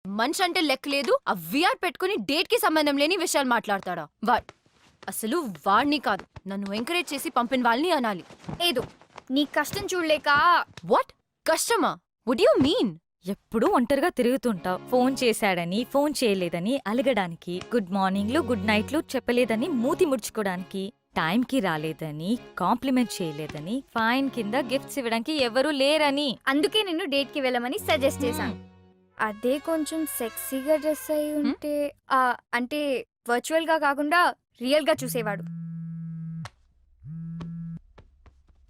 మనిషి అంటే లెక్క లేదు. ఆ విఆర్ పెట్టుకుని డేట్ కి సంబంధం లేని విషయాలు మాట్లాడతాడా? అసలు వాడిని కాదు, నన్ను ఎంకరేజ్ చేసి పంపిన వాళ్ళని అనాలి. ఏదో నీ కష్టం చూడలేక. వాట్ కష్టమా? Would you mean? ఎప్పుడూ ఒంటరిగా తిరుగుతుంటావు. ఫోన్ చేశాడని, ఫోన్ చేయలేదని అలగడానికి, గుడ్ మార్నింగ్లు గుడ్ నైట్లు చెప్పలేదని మూతి ముడుచుకోవడానికి, టైంకి రాలేదని, కాంప్లిమెంట్ చేయలేదని, ఫైన్ కింద గిఫ్ట్స్ ఇవ్వడానికి ఎవరూ లేరని. అందుకే నిన్ను డేట్ కి వెళ్ళమని సజెస్ట్ చేశాను. అదే కొంచెం సెక్సీగా డ్రెస్ అయి ఉంటే, అంటే వర్చువల్ గా కాకుండా రియల్ గా చూసేవాడు.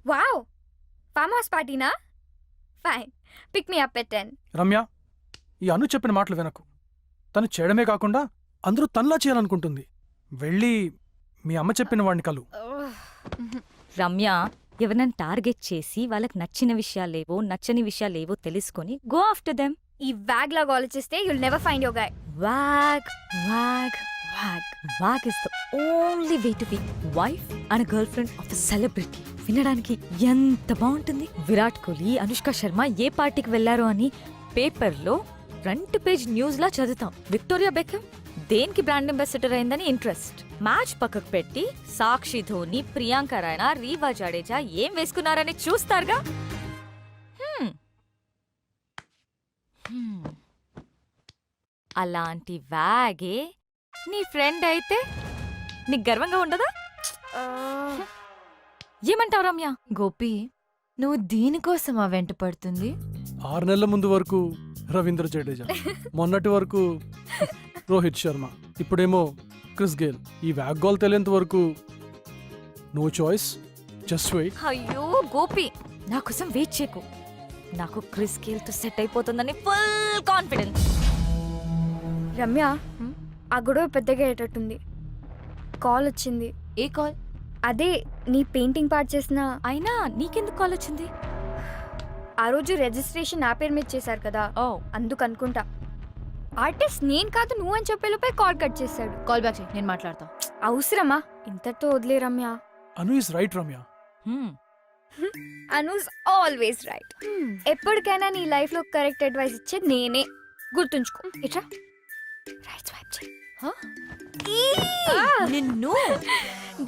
వావ్, ఫామ్ హౌస్ పార్టీనా? Fine, pick me up at 10. Ramya, ఈ అను చెప్పిన మాటలు వినకు. తను చేయడమే కాకుండా అందరూ తనలా చేయాలనుకుంటుంది. వెళ్ళి మీ అమ్మ చెప్పిన వాడిని కలు. రమ్య, ఎవరినైనా టార్గెట్ చేసి వాళ్ళకి నచ్చిన విషయాలేవో నచ్చని విషయాలేవో తెలుసుకొని గో ఆఫ్టర్ దెమ్. ఈ వ్యాగ్ లాగా ఆలోచిస్తే you'll never find your guy. Wag wag wag wag is the only way to be wife and girlfriend of a celebrity. వినడానికి ఎంత బాగుంటుంది. విరాట్ కోహ్లీ, అనుష్క శర్మ ఏ పార్టీకి వెళ్లారో అని పేపర్లో ఫ్రంట్ పేజ్ న్యూస్ లా చదువుతాం. విక్టోరియా బెకమ్ దేనికి బ్రాండ్ అంబాసిడర్ అయిందని ఇంట్రెస్ట్. మ్యాచ్ పక్కకు పెట్టి సాక్షి ధోని, ప్రియాంక రాయనా, రీవా జడేజా ఏం వేసుకున్నారని చూస్తారుగా. అలాంటి వ్యాగే నీ ఫ్రెండ్ అయితే నీకు గర్వంగా ఉండదా? ఏమంటావు రమ్య? గోపి, నువ్వు దీనికోసమా వెంట పడుతుంది? 6 నెలల ముందు వరకు రవీంద్ర జడేజా, మొన్నటి వరకు రోహిత్ శర్మ, ఇప్పుడేమో క్రిస్ గేల్. ఈ వ్యాగ్ గోల్ తెలియంత వరకు నో చాయిస్, జస్ట్ వెయిట్. అయ్యో గోపి, నా కోసం వెయిట్ చేయకు. నాకు క్రిస్ గేల్ తో సెట్ అయిపోతుందని ఫుల్ కాన్ఫిడెన్స్. రమ్య, ఆ గొడవ పెద్దగా అయ్యేటట్టుంది. కాల్ వచ్చింది. ఏ కాల్? అదే నీ పెయింటింగ్ పార్ట్ చేసిన. అయినా నీకెందుకు కాల్ వచ్చింది? ఆ రోజు రిజిస్ట్రేషన్ నా పేరు మీద చేశారు కదా, అందుకు అనుకుంటా. ఆర్టిస్ట్ నేను కాదు నువ్వు అని చెప్పేలోపే కాల్ కట్ చేశాడు. కాల్ బ్యాక్ చేయి, నేను మాట్లాడతా. అవసరమా? ఇంతటితో వదిలే Ramya. Anu is right Ramya. Anu's always right. ఎప్పటికైనా నీ లైఫ్ లో కరెక్ట్ అడ్వైస్ ఇచ్చే నేనే. గుర్తుంచుకో. ఇట్రా, రైట్ స్వైప్ చేయి. నిన్ను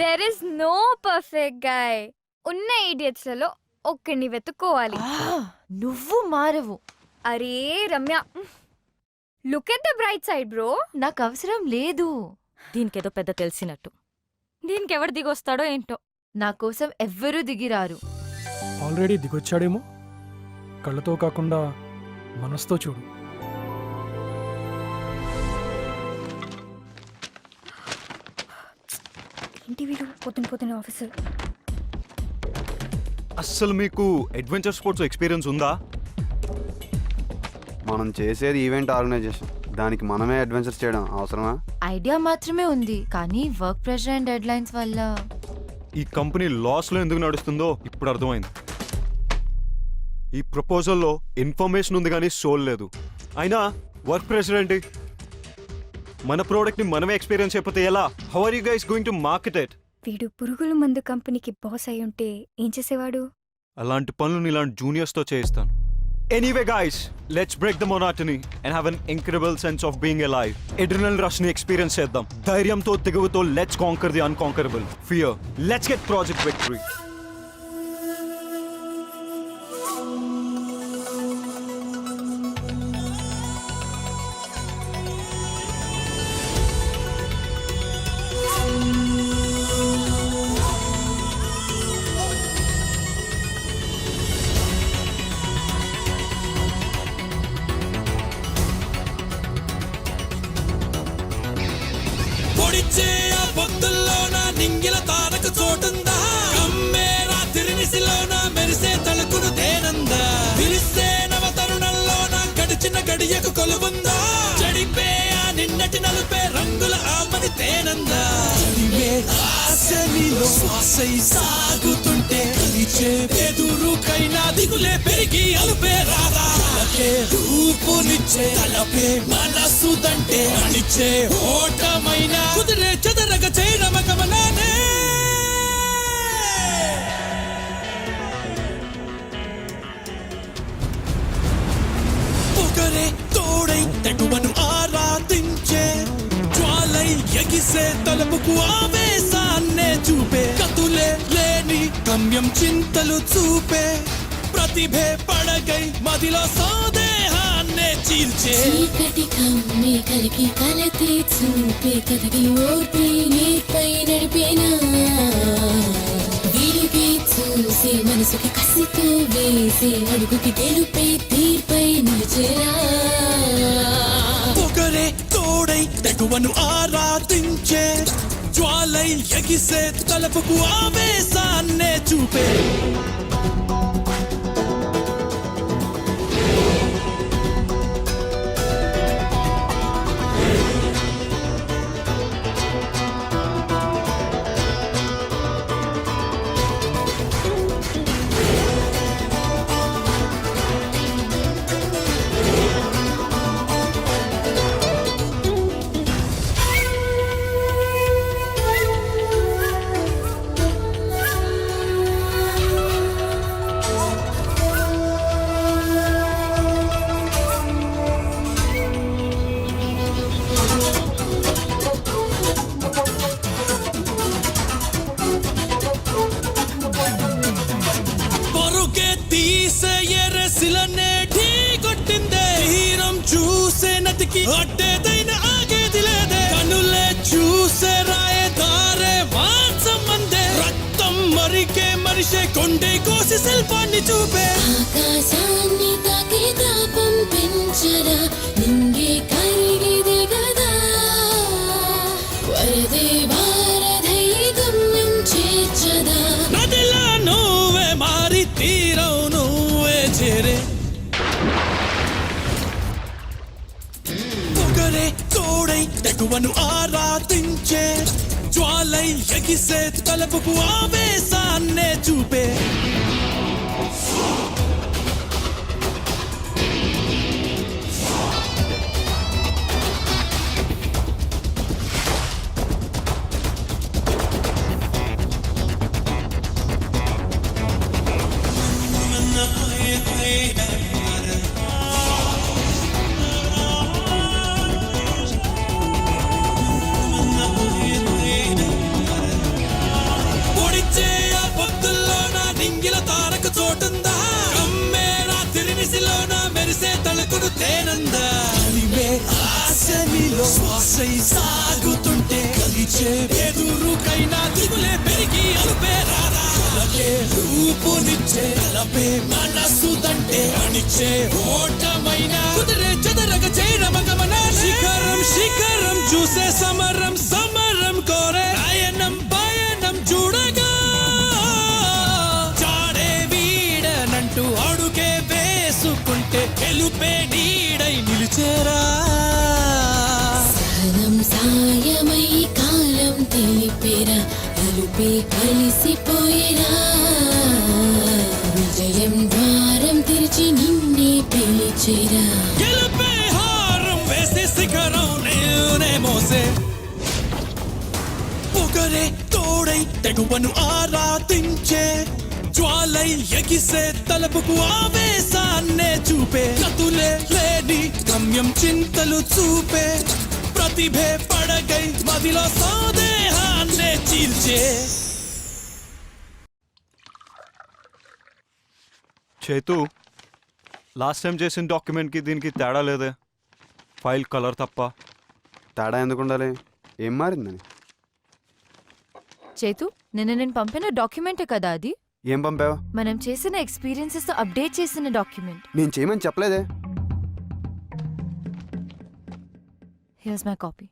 there is no perfect guy. ఉన్న ఇడియట్స్ లలో ఒక్కడిని వెతుక్కోవాలి. నువ్వు మారవు. అరే Ramya, look at the bright side bro. నాకు అవసరం లేదు. దీనికేదో పెద్ద తెలిసినట్టు. దీనికెవడు దిగొస్తాడో ఏంటో. నా కోసం ఎవ్వరూ దిగిరారు. ఆల్రెడీ దిగొచ్చాడేమో. కళ్ళతో కాకుండా మనసుతో చూడు. ఏంటి వీడు పొద్దున ఆఫీసర్. అస్సలు మీకు అడ్వెంచర్ స్పోర్ట్స్ ఎక్స్పీరియన్స్ ఉందా? మనం చేసేది ఈవెంట్ ఆర్గనైజేషన్, దానికి మనమే అడ్వెంచర్స్ చేయడం అవసరమా? ఐడియా మాత్రమే ఉంది, కానీ work pressure and dead lines వల్ల ఈ కంపెనీ లాస్లో ఎందుకు నడుస్తుందో ఇప్పుడు అర్థమైంది. ఈ ప్రపోజల్లో ఇన్ఫర్మేషన్ ఉంది కానీ సోల్ లేదు. అయినా వర్క్ ప్రెషర్ ఏంటి? మన ప్రోడక్ట్ని మనమే ఎక్స్పీరియన్స్ అయిపోతే ఎలా? How are you guys going to market it? వీడు పురుగుల మందు కంపెనీకి బాస్ అయి ఉంటే ఏం చేసేవాడు? అలాంటి పనులను ఇలాంటి జూనియర్స్తో చేయిస్తాను. Anyway guys, let's break the monotony and have an incredible sense of being alive. Adrenal rush ni experience cheddam. ధైర్యంతో తెగువతో let's conquer the unconquerable. Fear. Let's get Project Victory. పొడిచే ఆ పొద్దుల్లోన నింగిల తారక చోటుందా? కమ్మే రాత్రి నిసిలోన మెరిసే తలుకును తేనందా? విరిసే నవ తరుణంలోన గడిచిన గడియకు కొలువుందా? చెడిపే ఆ నిన్నటి నలుపే రంగుల ఆమని తేనందా? చదివే ఆశనిలో శ్వాసై సాగుతుంటే కలిచే ఎదురుకైనా దిగులే పెరిగి అలుపే రాదా? రూపునిచ్చే తలపే మనసుదంటే అనిచ్చే ఓటమైన కుదిరే చెదరగ చేయడమగమనానే. పొగరే తో తోడై తెగువను ఆరాధించే జ్వాలై ఎగిసే తలపుకు ఆవేశాన్నే చూపే కతులే లేని గమ్యం చింతలు చూపే ప్రతిభే పడగై మదిలో సందేహాన్నే చీల్చే చీకటి కమ్మి కలికి కలతే చూపే కథకి ఓర్పి నీపై నడిపేనా వీలుకి చూసి మనసుకి కసితో వేసి అడుగుకి గెలుపై తీర్పై నిలిచేరా ఒకరే తోడై తెగువను ఆరాధించే జ్వాలై ఎగిసే తలపుకు ఆవేశాన్నే చూపే పరుగే తీసే ఎరసిలనే ఢీ కొట్టిందే తీరం చూసే నదికి అడ్డేదైన ఆగేది లేదే కనులే చూసే రాయే దారే మాంసం అందే రక్తం మరికే మరిషే కొండే కోసి శిల్పాన్ని చూపే ఆకాశాన్ని తాకే తాపం పెంచరా నింగే కరిగిదే గదా వరదే భారధై గమ్యం చేర్చదా నదిలా నువ్వే మారి తీరం నువ్వే చేరే ఒకరే తోడై తెగువను ఆరాధించే జ్వాలై ఎగిసే తలపుకు ఆవేశాన్నే చూపే పొడిచే ఆ పొద్దుల్లోన నింగిల తారకు చోటుందా కమ్మేరా తిరినిసిలోన మెరిసే తళుకును తేనందా కలిమే ఆశనిలో శ్వాసై సాగుతుంటే కలిచే ఎదురుకైనా దిగులే పెరిగి అలుపే రారా కలకే రూపునిచ్చే కలపే మనసుదంటే అణిచే ఓటమైన కుదిరే చెదరగ చేరమగమన శిఖరం శిఖరం చూసే సమరం సమరం కోరే అయనం పయనం చూడగా చాడే వీడనంటూ అడుగే వేసుకుంటే గెలుపే నీడై నిలిచేరా సహనం సాయమై కాలం తెలిపేరా అలుపే కలిసిపోయేరా విజయం ద్వారం తెరిచి నిన్నే పిలిచేరా గెలుపే హారం వేసే శిఖరం నేనే మోసే ఒకరే తోడై తెగువను ఆరాధించే జ్వాలై ఎగిసే తలపుకు ఆవేశాన్నే చూపే కతులే లేని గమ్యం చింతలు చూపే ప్రతిభే పడగై మదిలో సందేహాన్నే చీల్చే చేతు లాస్ట్ టైం చేసిన డాక్యుమెంట్కి దీనికి తేడా లేదే ఫైల్ కలర్ తప్ప తేడా ఎందుకు ఉండాలి? ఏం మారిందని? చేతు నిన్న నేను పంపిన డాక్యుమెంటే కదా అది ఏం పంపావు? మనం చేసిన ఎక్స్పీరియన్సెస్ తో అప్డేట్ చేసిన డాక్యుమెంట్. నేను చేయమని చెప్పలేదే. Here's my copy.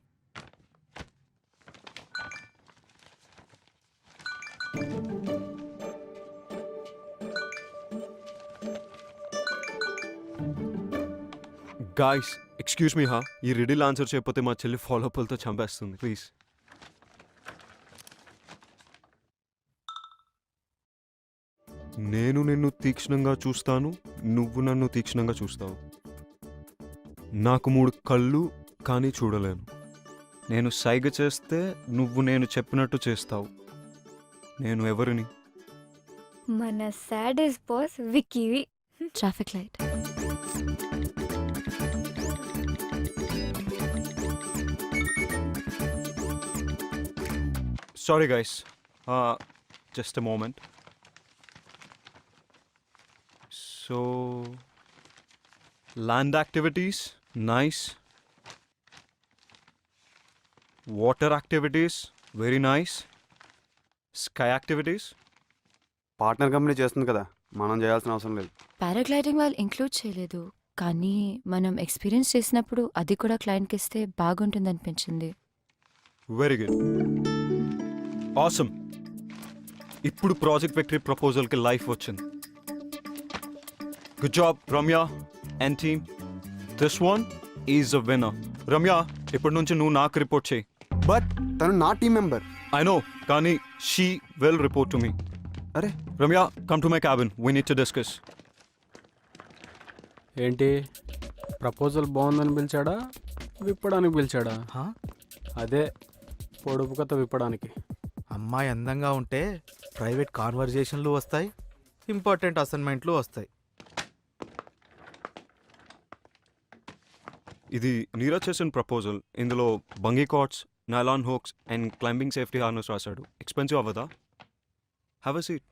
Guys excuse me హా, ఈ రిడిల్ ఆన్సర్ చేయకపోతే మా చెల్లి ఫాలోఅప్లతో చంపేస్తుంది ప్లీజ్. నేను నిన్ను తీక్షణంగా చూస్తాను, నువ్వు నన్ను తీక్షణంగా చూస్తావు. నాకు 3 కళ్ళు కానీ చూడలేను. నేను సైగ చేస్తే నువ్వు నేను చెప్పినట్టు చేస్తావు. నేను ఎవరిని? మన సాడెస్ట్ బాస్ విక్కీవి. Traffic light. Sorry guys, just a moment. So land activities nice, water activities very nice, sky activities. Partner company చేస్తుంది కదా, మనం చేయాల్సిన అవసరం లేదు. పారాగ్లైడింగ్ వాళ్ళు ఇంక్లూడ్ చేయలేదు, కానీ మనం ఎక్స్పీరియన్స్ చేసినప్పుడు అది కూడా క్లయింట్కి ఇస్తే బాగుంటుంది అనిపించింది. Very good, awesome. ఇప్పుడు ప్రాజెక్ట్ విక్టరీ ప్రపోజల్కి లైఫ్ వచ్చింది. Good job Ramya and team. This one is a winner. Ramya, ఇప్పటి నుంచి నువ్వు నాకు రిపోర్ట్ చేయి. బట్ తను నా టీం మెంబర్. ఐ నో, కానీ she will report to me. అరే Ramya, come to my cabin, we need to discuss. ఏంటి ప్రపోజల్ బాగుందని పిలిచాడా, విప్పడానికి పిలిచాడా? అదే పొడుపు కథ విప్పడానికి. అమ్మాయి అందంగా ఉంటే ప్రైవేట్ కాన్వర్జేషన్లు వస్తాయి, ఇంపార్టెంట్ అసైన్మెంట్లు వస్తాయి. ఇది నీరజ్ చేసిన ప్రపోజల్. ఇందులో bungee cords, nylon hooks and climbing safety harness రాశాడు. ఎక్స్పెన్సివ్ అవ్వదా? Have a seat.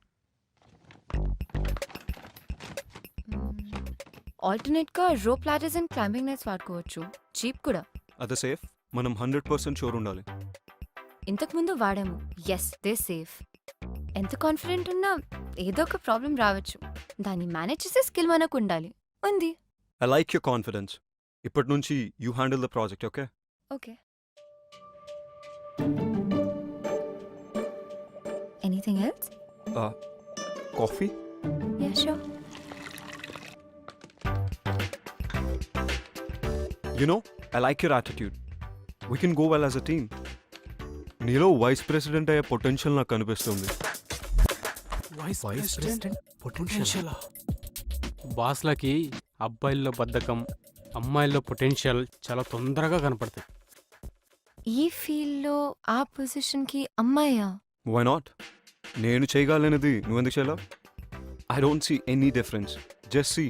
ఆల్టర్నేట్గా rope ladders and climbing nets వాడుకోవచ్చు, చీప్ కూడా. అదే సేఫ్. మనం 100% షూర్ ఉండాలి. ఇంతకుముందు వాడాము, ఎస్ దే సేఫ్. ఎంత కాన్ఫిడెంట్ ఉన్నా ఏదో ఒక ప్రాబ్లం రావచ్చు, దాన్ని మేనేజ్ చేసే స్కిల్ మనకు ఉండాలి. ఉంది. I like your confidence. ఇప్పటి నుంచి you handle the project, okay? Okay. Anything else? Coffee? Yeah sure. You know, I like your attitude. We can go well as a team. నీలో vice president అయ్యే potential నాకు కనిపిస్తుంది. Vice president potential. బాస్లకి అబ్బాయిల్లో బద్ధకం, అమ్మాయిల్లో పొటెన్షియల్ చాలా తొందరగా కనపడతాయి. ఈ ఫీల్డ్లో ఆ పొజిషన్కి అమ్మాయా? Why not? నేను చేయగలనేది నువ్వెందుకు చేయలేవు? I don't see any difference. Just see,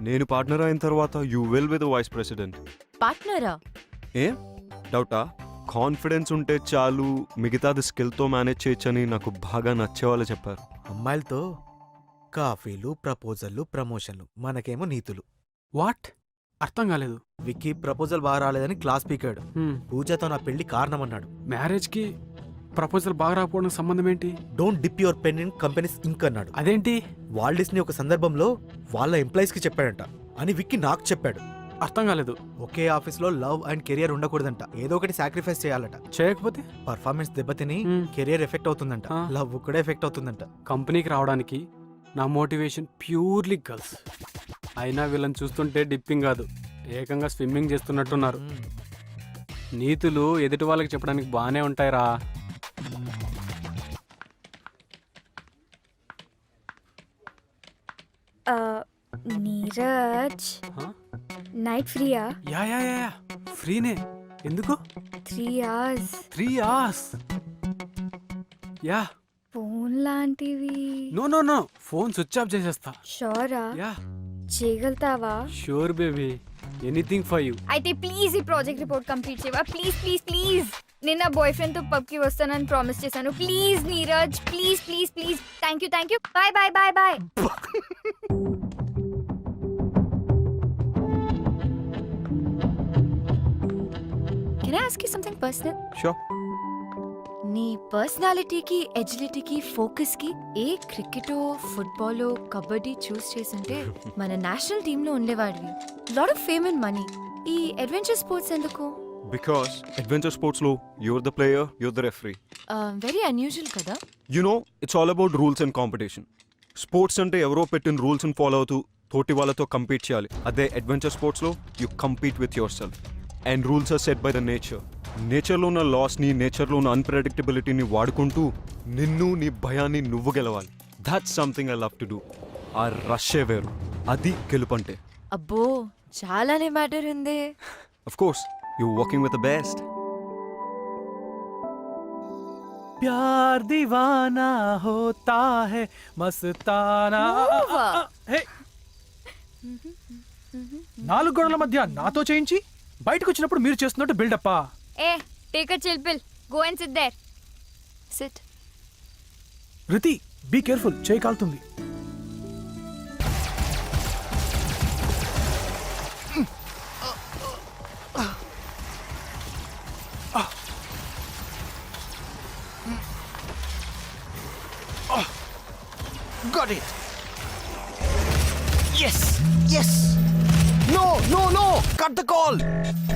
నేను పార్ట్నర్ అయిన తర్వాత you will with vice president. పార్ట్నరా? ఏం డౌటా? కాన్ఫిడెన్స్ ఉంటే చాలు, మిగతాది స్కిల్తో మేనేజ్ చేయొచ్చని నాకు బాగా నచ్చేవాళ్ళు చెప్పారు. అమ్మాయిలతో కాఫీలు, ప్రపోజల్లు, ప్రమోషన్లు, మనకేమో నీతులు. వాట్? అర్థం కాలేదు. విక్కీ ప్రపోజల్ బాగా రాలేదని క్లాస్ పీకాడు. పూజతో నా పెళ్లి కారణమన్నాడు. మ్యారేజ్కి ప్రపోజల్ బాగా రాకపోవడానికి సంబంధం ఏంటి? Don't dip your pen in companies ink అన్నాడు. అదేంటి? వాల్ట్ డిస్నీ ఒక సందర్భంలో వాళ్ళ ఎంప్లాయీస్ కి చెప్పాడంట అని విక్కీ నాకు చెప్పాడు. అర్థం కాలేదు. ఒకే ఆఫీస్లో లవ్ అండ్ కెరియర్ ఉండకూడదంట, ఏదో ఒకటి సాక్రిఫైస్ చేయాలట. చేయకపోతే పర్ఫార్మెన్స్ దెబ్బతిని కెరియర్ ఎఫెక్ట్ అవుతుందంట, లవ్ కూడా ఎఫెక్ట్ అవుతుందంట. కంపెనీకి రావడానికి నా మోటివేషన్ ప్యూర్లీ గర్ల్స్. అయినా వీళ్ళని చూస్తుంటే డిప్పింగ్ కాదు, ఏకంగా స్విమ్మింగ్ చేస్తున్నట్టున్నారు. నీతులు ఎదుటి వాళ్ళకి చెప్పడానికి బాగానే ఉంటాయిరా. నీరజ్, నైట్ ఫ్రీయా? యా యా యా యా, ఫ్రీనే. ఎందుకు? 3 hours. 3 hours? యా. ఫోన్ లాంటివి. No no no, phone switch off చేసేస్తా. షోరా? యా చేయగలుగుతావా? Sure baby, anything for you. అయితే ప్లీజ్ ఈ ప్రాజెక్ట్ రిపోర్ట్ కంప్లీట్ చేయవా? Please please please. నేను నా బాయ్ ఫ్రెండ్ తో పబ్ కి వస్తానని ప్రామిస్ చేశాను. Please Neeraj, please please please. Thank you. Bye bye bye bye. Can I ask you something personal? Sure. నీ పర్సనాలిటీకి, ఎజిలిటీకి, ఫోకస్కి ఏ క్రికెటో, ఫుట్బాలో, కబడ్డీ చూస్ చేసుంటే మన నేషనల్ టీంలో ఉండేవాడివి. Lot of fame and money. ఈ అడ్వెంచర్ స్పోర్ట్స్ ఎందుకు? బికాస్ అడ్వెంచర్ స్పోర్ట్స్లో you're the player, you're the referee. Very unusual కదా. You know, it's all about rules and competition. Sports అంటే ఎవరో పెట్టిన రూల్స్ని ఫాలో అవుతూ తోటి వాళ్ళతో కంపీట్ చేయాలి. అదే అడ్వెంచర్ స్పోర్ట్స్లో you compete with yourself. And rules are set by the nature. నేచర్లో ఉన్న లాస్ని, నేచర్లో ఉన్న అన్ప్రెడిక్టబిలిటీని వాడుకుంటూ నిన్ను, నీ భయాన్ని నువ్వు గెలవాలి. That's something I love to do. ఆ రష్యే వేరు, అది గెలుపంటే. అబ్బో, చాలానే మ్యాటర్ ఉంది. Of course, you're working with the best. ప్యార్ దీవానా హోతా హై మస్తానా. హే, 4 గోడల మధ్య నాతో చేయించి బయటకు వచ్చినప్పుడు మీరు చేస్తున్నట్టు బిల్డప్పా? Hey take a chill pill, go and sit there. Sit. Riti be careful, చేయి కాలుతుంది. Got it. Yes. Yes. No, no, no. Cut the call.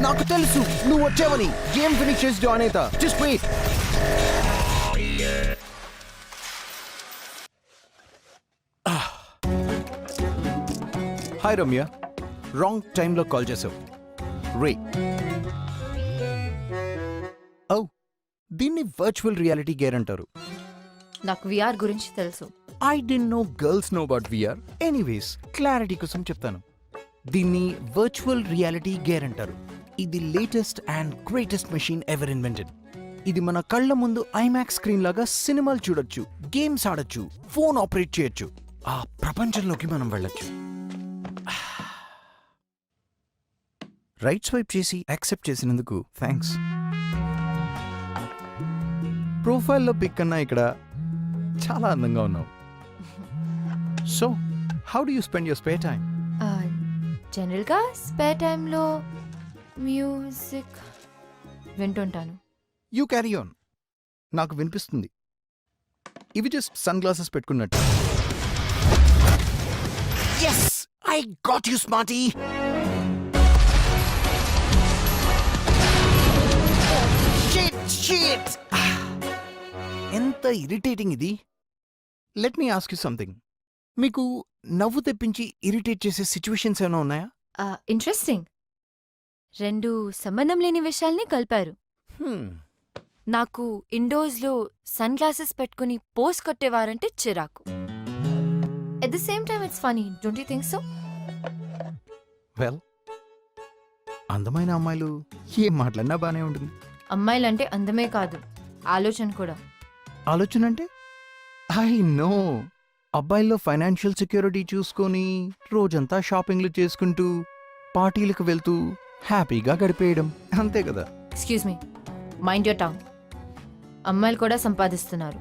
నాకు తెలుసు నువ్వు వచ్చావని. గేమ్ ఫినిష్ చేసి జాయిన్ అవుతా. Just wait. Hi Ramya, wrong టైంలో కాల్ చేసావు. రే ఓ, దీన్ని వర్చువల్ రియాలిటీ గేర్ అంటారు. నాకు విఆర్ గురించి తెలుసు. I didn't know girls know about VR. Anyways, clarity కోసం చెప్తాను. దీన్ని వర్చువల్ రియాలిటీ గేర్ అంటారు. ఇది latest and greatest machine ever invented. ఇది మన కళ్ళ ముందు ఐమాక్స్ స్క్రీన్ లాగా సినిమాలు చూడొచ్చు, గేమ్స్ ఆడొచ్చు, ఫోన్ ఆపరేట్ చేయొచ్చు. ఆ ప్రపంచంలోకి మనం వెళ్ళొచ్చు. రైట్ స్వైప్ చేసి యాక్సెప్ట్ చేసినందుకు థ్యాంక్స్. ప్రొఫైల్లో పిక్ కన్నా ఇక్కడ చాలా అందంగా ఉన్నావు. So how do you spend your spare time? జనరల్గా స్పేర్ టైంలో మ్యూజిక్ వింటుంటాను. You carry on. నాకు వినిపిస్తుంది. ఇవి జస్ట్ సన్ గ్లాసెస్ పెట్టుకున్నట్టు. Yes! I got you, Smarty! Shit! Shit! ఎంత ఇరిటేటింగ్ ఇది. Let me ask you something. మీకు నవ్వు తెప్పించి ఇరిటేట్ చేసే సిచ్యువేషన్స్ ఏమైనా ఉన్నాయా? ఇంట్రెస్టింగ్. రెండు సంబంధం లేని విషయాల్ని కలిపారు. నాకు ఇండోర్స్లో సన్ గ్లాసెస్ పెట్టుకుని పోస్ కొట్టేవారంటే చిరాకు. At the same time it's funny, don't you think so? Well, అందమైన అమ్మాయిలు ఏం మాట్లాడినా బానే ఉంటుంది. అమ్మాయిలంటే అందమే కాదు, ఆలోచన కూడా. ఆలోచన అంటే? I know. అబ్బాయిల్లో ఫైనాన్షియల్ సెక్యూరిటీ చూసుకొని రోజంతా షాపింగ్లు చేసుకుంటూ పార్టీలకు వెళ్తూ హ్యాపీగా గడిపేయడం, అంతే కదా. Excuse me, mind your tongue. అమ్మాయిలు కూడా సంపాదిస్తున్నారు.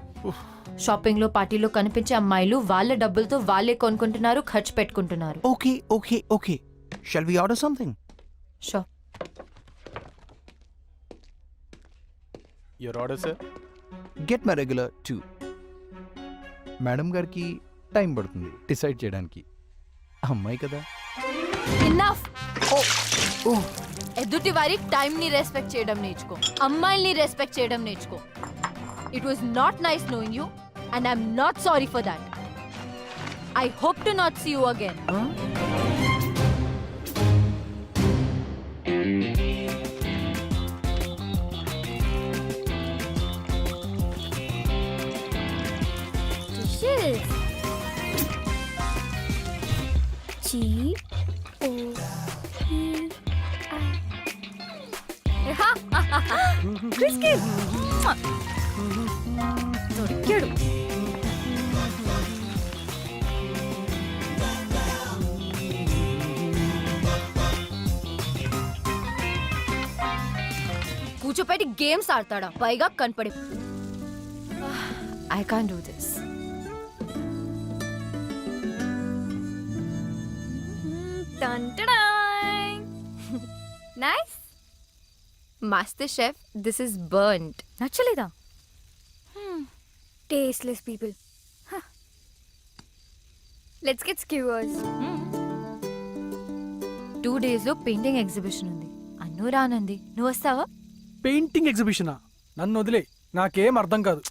షాపింగ్లో పార్టీలో కనిపించే అమ్మాయిలు వాళ్ళ డబ్బులతో వాళ్ళే కొనుక్కుంటున్నారు, ఖర్చు పెట్టుకుంటున్నారు. Okay okay okay, shall we order something? So. Your order sir. Get my regular 2. Madam గారికి టైం పడుతుంది డిసైడ్ చేయడానికి. అమ్మాయి కదా. ఇన్నఫ్. ఎదుటి వారి టైం ని రెస్పెక్ట్ చేయడం నేర్చుకో, అమ్మాయిల్ని రెస్పెక్ట్ చేయడం నేర్చుకో. It was not nice knowing you and I'm not sorry for that. I hope to not see you again. Dishes. క్రిస్కి దొరికాడు. కూర్చోపెట్టి గేమ్స్ ఆడతాడా, పైగా కనపడి. I can't do this. Nice. Master chef, this is burnt. నచ్చలేదా? Tasteless people. Let's get skewers. 2 days లో painting exhibition ఉంది. అన్ను రానంది, నువ్వు వస్తావా? పెయింటింగ్ ఎగ్జిబిషనా? నన్ను వదిలే, నాకేం అర్థం కాదు.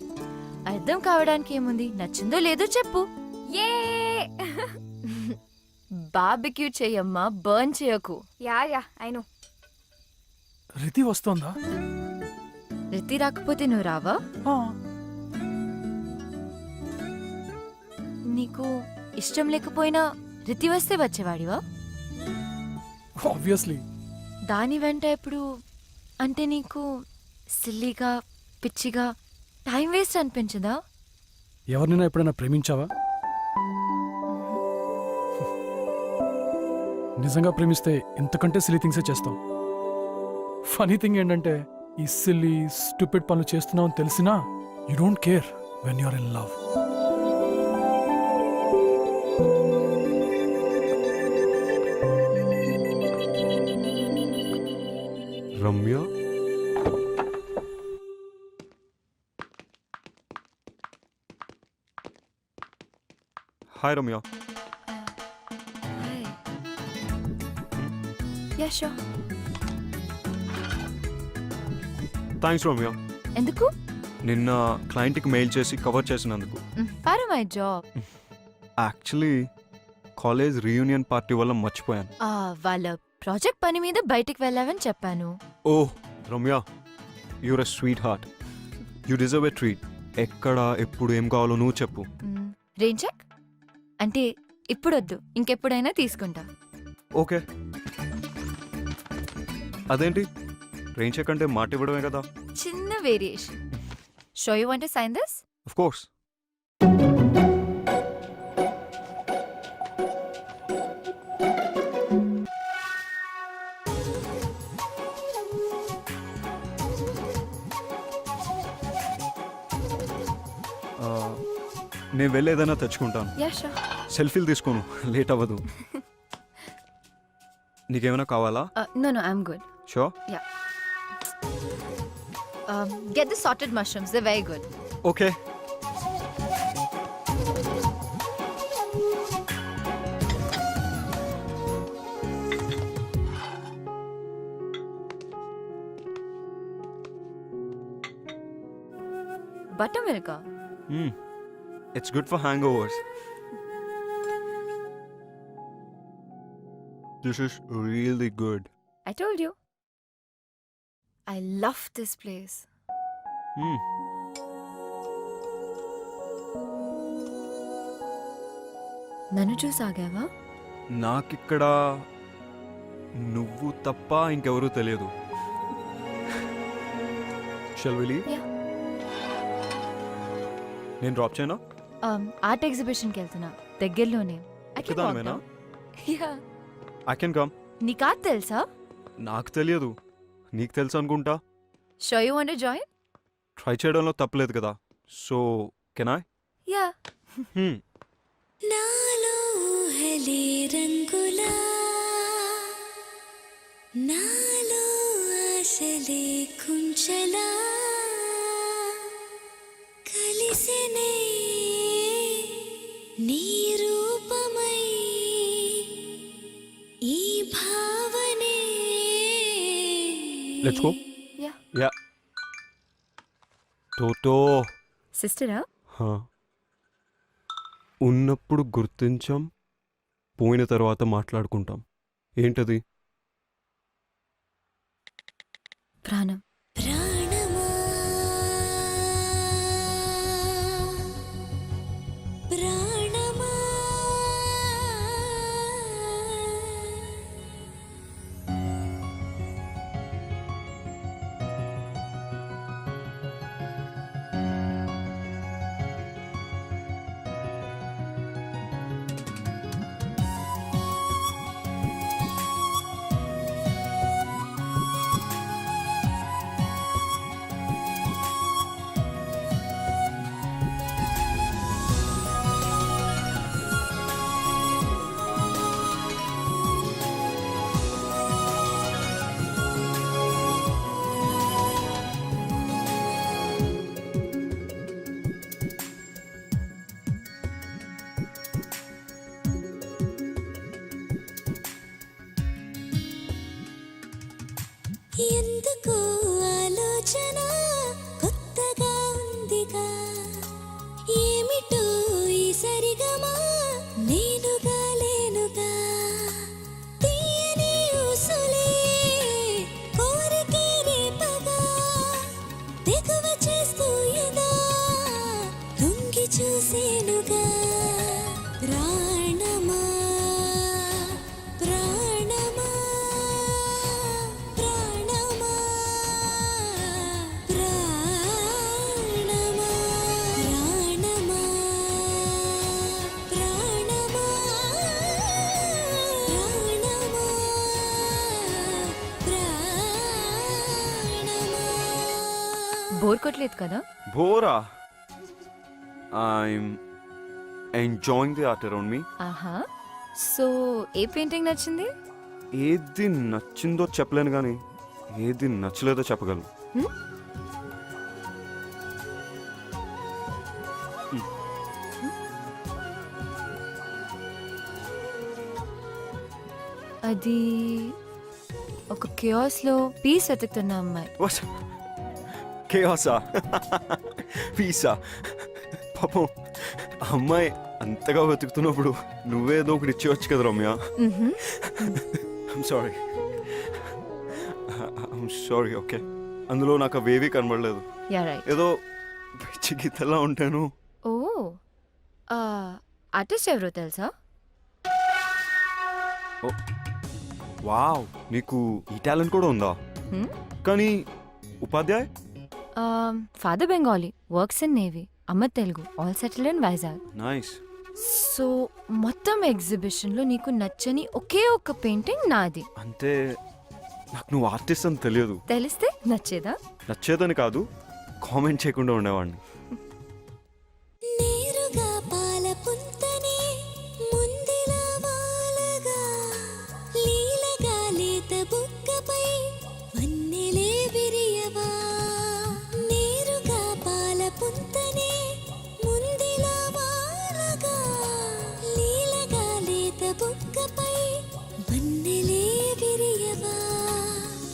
అర్థం కావడానికి ఏముంది, నచ్చిందో లేదో చెప్పు. Yay! బార్బిక్యూ చెయ్యమ్మా, బర్న్ చేయకు. Yeah, I know. రితి వస్తోందా? రితి రాకపోతే నువ్వు రావా? నీకు ఇష్టం లేకపోయినా రితి వస్తే వచ్చేవాడివా? ఆబ్వియస్లీ. దాని వెంట ఎప్పుడు అంటే నీకు సిల్లీగా, పిచ్చిగా, టైం వేస్ట్ అనిపించదా? ఎవరినైనా ఎప్పుడైనా ప్రేమించావా? నిజంగా ప్రేమిస్తే ఇంతకంటే సిల్లీ థింగ్సే చేస్తాం. ఫనీ థింగ్ ఏంటంటే ఈ సిల్లీ స్టూపిడ్ పనులు చేస్తున్నావు అని తెలిసినా You don't care when you're in love. Ramya hi Ramya Hi. Yeah, sure. Thanks Ramya ఎందుకు? నిన్న క్లయింట్కి మెయిల్ చేసి కవర్ చేసినందుకు. Part of my job. Actually college reunion party వల్ల మర్చిపోయాను. వాళ్ళ ప్రాజెక్ట్ పని మీద బయటికి వెళ్ళావని చెప్పాను. Oh Ramya, you're a sweetheart. You deserve a treat. ఎక్కడ ఎప్పుడు ఏం కావాలో నువ్వు చెప్పు. రెయిన్ చెక్ అంటే ఇప్పుడొద్దు, ఇంకెప్పుడైనా తీసుకుంటా. ఓకే. అదేంటి రెయిన్ చెక్ అంటే మాట ఇవ్వడమే కదా. చిన్న variation. So you want to sign this? Of course. నేను వెళ్ళేదైనా తెచ్చుకుంటాను. Yeah sure. సెల్ఫీలు తీసుకోను, లేట్ అవ్వదు. నీకేమైనా కావాలా? No no, I'm good. So. Get the sorted mushrooms, they're very good. Okay. Buttermilk. It's good for hangovers. This is really good. I told you. I love this place. నన్ను చూసాగావా? నాకిక్కడ నువ్వు తప్ప ఇంకెవరూ తెలియదు. Shall we leave? Yeah. నేను drop చేయనా? Art ఎగ్జిబిషన్కి వెళ్తున్నా, దగ్గరలోనే. ఒక్కదానివేనా? Yeah. I can come. నీకు ఆర్ట్ తెలుసా? నాకు తెలియదు, నీకు తెలుసు అనుకుంటా. Show you want to join? Try చేయడంలో తప్పలేదు కదా. So can I? యా. నాలో హలే రంగులా నాలో ఆశలే కుంచలా కలిసెనే నీ రూపమై ఈ భావనే. Let's go. యా. యా. టోటో. సిస్టరా? ఉన్నప్పుడు గుర్తించాం, పోయిన తర్వాత మాట్లాడుకుంటాం. ఏంటది? ప్రాణం. ప్రాణమా ప్రాణమా ఎందుకో ఆలోచన కొత్తగా ఉందిగా, ఏమిటో ఈ సరిగమా నేనుగా లేనుగా, తీయని ఊసులే కోరికే రేపగా, తెగువ చేస్తూ ఎదా తొంగి చూసేనుగా. ప్రాణమా ప్రాణమా ప్రాణమా ప్రాణమా ప్రాణమా ప్రాణమా ప్రాణమా ప్రాణమా. బోర్ కొట్టలేదు కదా? బోరా? I'm enjoying the art around me. ఆహా. సో ఏ పెయింటింగ్ నచ్చింది? ఏది నచ్చిందో చెప్పలేను కానీ ఏది నచ్చలేదో చెప్పగలను. హ్మ్? అది ఒక కియాస్ లో పీస్ వెతుకుతున్న అమ్మాయి. కేయాసా? పీసా? పాపం అమ్మాయి అంతగా వెతుకుతున్నప్పుడు నువ్వేదో ఒకటి ఇచ్చేవచ్చు కదా Ramya. I'm sorry. I'm sorry. Okay, అందులో నాకు అవేవీ కనబడలేదు. Yeah right. ఏదో పిచ్చి గీతలా ఉంటాను. ఓ, ఆర్టిస్ట్ ఎవరో తెలుసా? వావ్, నీకు ఈ టాలెంట్ కూడా ఉందా? Hmm? కానీ Upadhyay? Father Bengali, works in navy. అమ్మ Telugu, all settle in Vizag. Nice. So మొత్తం ఎగ్జిబిషన్ లో నీకు నచ్చని ఒకే ఒక్క పెయింటింగ్ నాది. అంటే నాకు నువ్వు ఆర్టిస్ట్ అని తెలియదు. తెలిస్తే నచ్చేదా? నచ్చేదని కాదు, కామెంట్ చేయకుండా ఉండేవాడిని. నేరుగా పాల పుంతనే ముందిలా వాలగా లీలగా లేత బుక్కపై వన్నెలే విరియవా. నేరుగా పాల పుంతనే ముందిలా వాలగా లీలగా లేత బుక్కపై వన్నెలే విరియవా.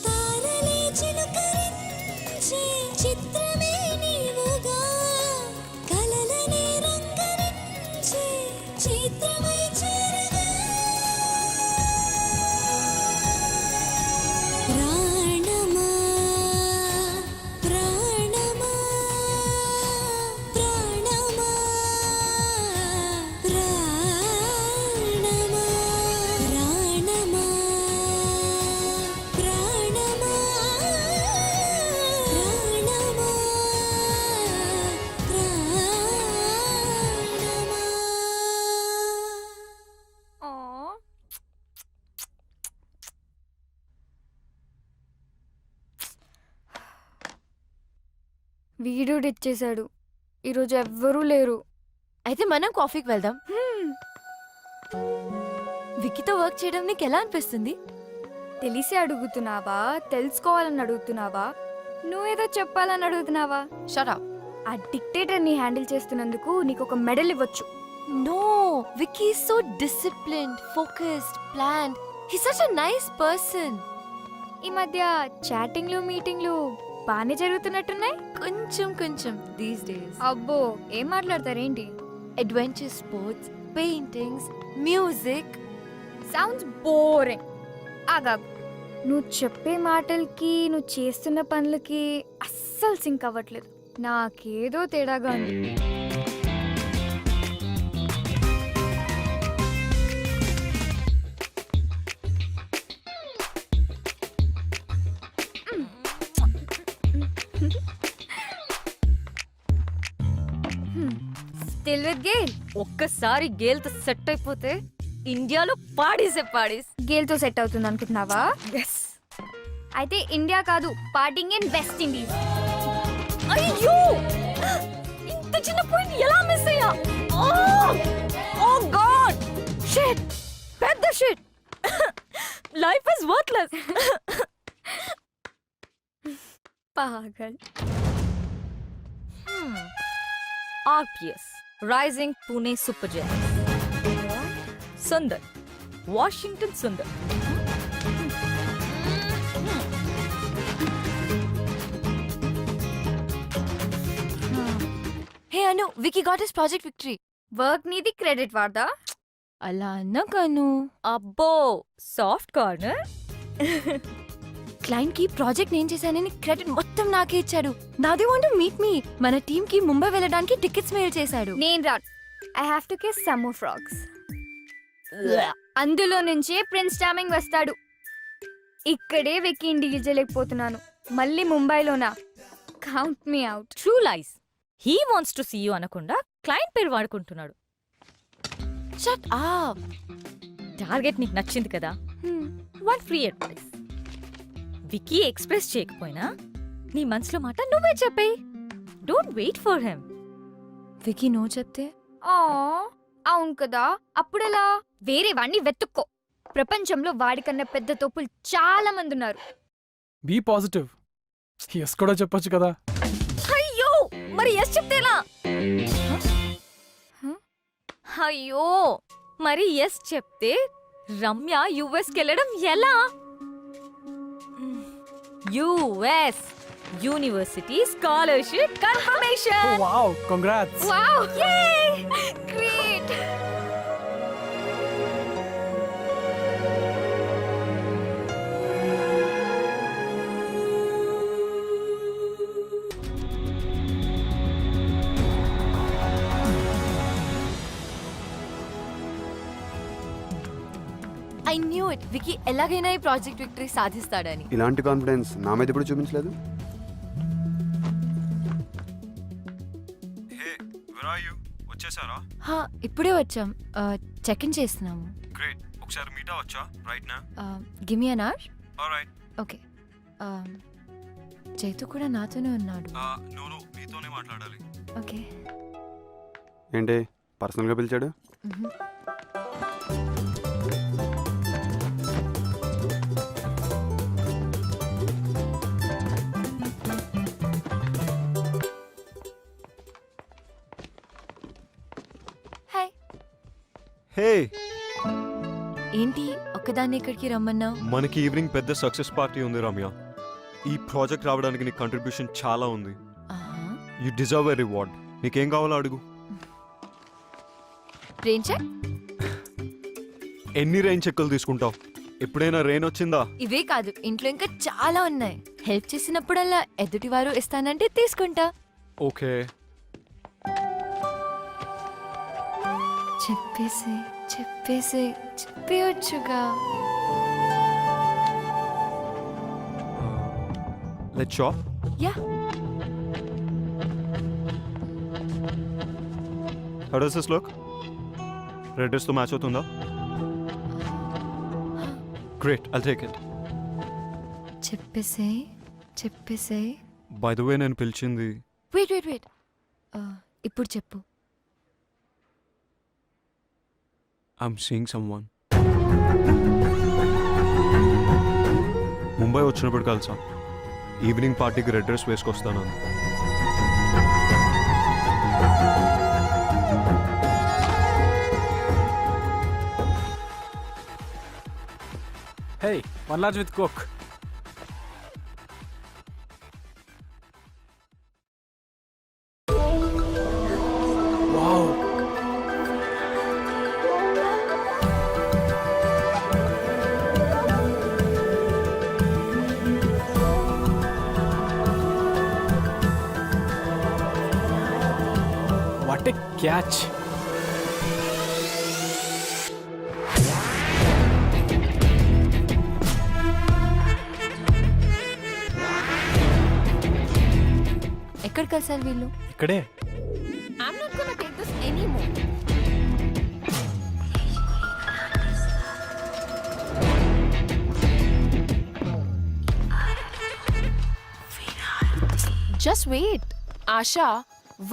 తారలే చిలుకరించే చిత్రమే నీవుగా కలలనే రంగరించే చిత్రమై చేరగా. ప్రాణమా ప్రాణమా ప్రాణమా ప్రాణమా ప్రాణమా ప్రాణమా ప్రాణమా ప్రాణమా. వీడియోడు ఇచ్చేశాడు. ఈరోజు ఎవ్వరూ లేరు. అయితే మనం కాఫీకి వెళ్దాం. విక్కీతో వర్క్ చేయడం నీకు ఎలా అనిపిస్తుంది? తెలిసి అడుగుతున్నావా, తెలుసుకోవాలని అడుగుతున్నావా, నువ్వేదో చెప్పాలని అడుగుతున్నావా? Shut up. ఆ డిక్టేటర్ని హ్యాండిల్ చేస్తున్నందుకు నీకు ఒక మెడల్ ఇవ్వచ్చు. No, Vicky is so disciplined, focused, planned. He's such a nice person. ఈ మధ్య చాటింగ్లు మీటింగ్లు బాగానే జరుగుతున్నట్టున్నాయి. కొంచెం these days. అబ్బో, ఏం మాట్లాడతారేంటి? Adventure sports, paintings, music. Sounds boring. ఆగా, నువ్వు చెప్పే మాటలకి నువ్వు చేస్తున్న పనులకి అస్సలు సింక్ అవ్వట్లేదు. నాకేదో తేడాగా ఉంది. Still with Gayle. ఒక్కసారి గేల్తో సెట్ అయిపోతే ఇండియాలో పాడేసే పాడేస్. గేల్తో సెట్ అవుతుంది అనుకుంటున్నావా? ఎస్. అయితే ఇండియా కాదు, పార్టింగ్ ఇన్ వెస్ట్ ఇండీస్. అయ్యో, ఇంత చిన్న పాయింట్ ఎలా మిస్ అయ్యా? ఓ గాడ్, షిట్, పెద్ద షిట్. Life is worthless. పాగల్. RPS, Rising Pune Super Giants. Sundar, Washington Sundar. Hey Anu, Vicky got his project victory. Work నీది, క్రెడిట్ వాడదా? అలా అన్నకను. అబ్బో, సాఫ్ట్ కార్నర్. క్లయింట్ కి ప్రాజెక్ట్ నేను చేశానని క్రెడిట్ మొత్తం నాకే ఇచ్చాడు. నాదే వాంట్ టు మీట్ మీ. మన టీమ్ కి ముంబై వెళ్ళడానికి టికెట్స్ మెయిల్ చేశాడు. నేను రాను. I have to kiss some more frogs. అందులో నుంచే ప్రిన్స్ చార్మింగ్ వస్తాడు. ఇక్కడే వెక్కి డీల్ చేయలేకపోతున్నాను. మళ్ళీ ముంబైలోనా? Count me out. True lies. He wants to see you అనకుండా క్లయింట్ పేరు వాడుకుంటున్నాడు. Shut up. టార్గెట్ నీకు నచ్చింది కదా, one free advice. Vicky express చేయకపోయినా నీ మనసులో మాట నువ్వే చెప్పేయ్. Don't wait for him. Vicky no చెప్తే ఆ, అవును కదా, అప్పుడెలా? వేరే వాడిని వెతుక్కో. ప్రపంచంలో వాడికన్నా పెద్ద తోపులు చాలా మంది ఉన్నారు. Be positive. ఎస్ కూడా చెప్పొచ్చు కదా. అయ్యో మరి ఎస్ చెప్తేలా? అయ్యో మరి ఎస్ చెప్తే రమ్య యుఎస్ కెళ్ళడం ఎలా? US university scholarship confirmation. Wow, congrats. Wow, great. I knew it. Vicky ఎలాగైనా ఈ ప్రాజెక్ట్ విక్టరీ సాధిస్తాడని. ఇలాంటి కాన్ఫిడెన్స్ నా మీద ఇప్పుడు చూపించలేదు. Hey where are you? వచ్చేసారా? హా, ఇప్పుడే వచ్చాం. చెక్ ఇన్ చేస్తున్నాము. గ్రేట్. ఒకసారి మీట్ అవ్వచ్చా రైట్ నా? Give me an hour. Alright. Okay. Chaitu కూడా నాతోనే ఉన్నాడు. నో మీతోనే మాట్లాడాలి. ఓకే. ఏంటి పర్సనల్గా పిలిచాడు? హాయ్. హే, ఏంటి ఒక్కదాన్ని ఇక్కడికి రమ్మన్నావు? మనకి ఈవినింగ్ పెద్ద సక్సెస్ పార్టీ ఉంది రమ్య. ఈ ప్రాజెక్ట్ రావడానికి నీ కంట్రిబ్యూషన్ చాలా ఉంది. You deserve a reward. నీకేం కావాలో అడుగు. Rain check? ఎన్ని రెయిన్ చెక్కులు తీసుకుంటావు? ఎప్పుడైనా రెయిన్ వచ్చిందా? ఇవే కాదు, ఇంట్లో ఇంకా చాలా ఉన్నాయి. హెల్ప్ చేసినప్పుడల్లా ఎదుటివారు ఇస్తానంటే తీసుకుంటా. ఓకే. చెప్పేయొచ్చుగా. Let's shop. Yeah. How does this look? Red dress తో మ్యాచ్ అవుతుందా? Great, I'll take it. చెప్పేసేయ్. బై ద వే నేను పిలిచింది. వెయిట్. ఇప్పుడు చెప్పు. I'm seeing someone. ముంబై వచ్చినప్పుడు కలిసా. ఈవినింగ్ పార్టీకి రెడ్ డ్రెస్ వేసుకొస్తాను. Hey, one large with Coke. Wow. What a catch. ఎక్కడ కలిసారు వీళ్ళు? ఇక్కడే. I'm not gonna take this anymore. Just wait. Asha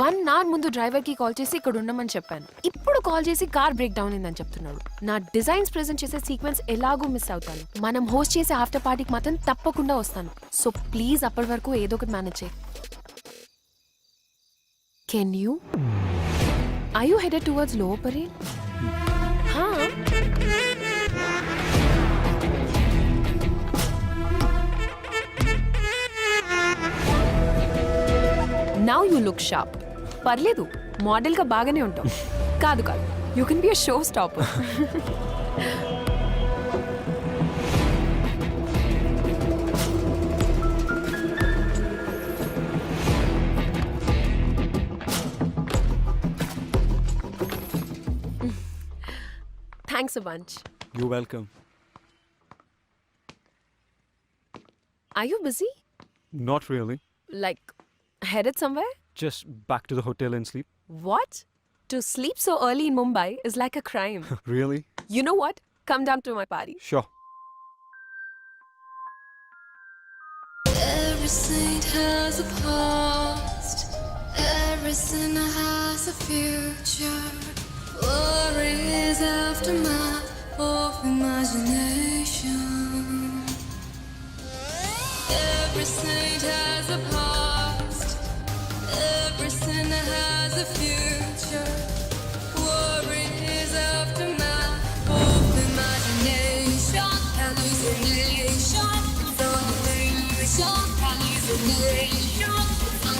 1 hour ముందు డ్రైవర్కి కాల్ చేసి ఇక్కడ ఉండమని చెప్పాను. ఇప్పుడు కాల్ చేసి కార్ బ్రేక్ డౌన్ అయిందని చెప్తున్నాడు. నా డిజైన్స్ ప్రెజెంట్ చేసే సీక్వెన్స్ ఎలాగో మిస్ అవుతాను. మనం హోస్ట్ చేసే ఆఫ్టర్ పార్టీకి మాత్రం తప్పకుండా వస్తాను. సో ప్లీజ్ అప్పటి వరకు ఏదో ఒకటి మేనేజ్ చేయి. Can you? Are you headed towards lower parade? Now you look sharp. పర్లేదు, మోడల్గా బాగానే ఉంటావు. కాదు you can be a show stopper. Thanks a bunch. You're welcome. Are you busy? Not really. Like, headed somewhere? Just back to the hotel and sleep. What? To sleep so early in Mumbai is like a crime. Really? You know what? Come down to my party. Sure. Every Every saint has a past. Every sinner has a future. Worry is aftermath of imagination. Every saint has a past. Every sinner has a future.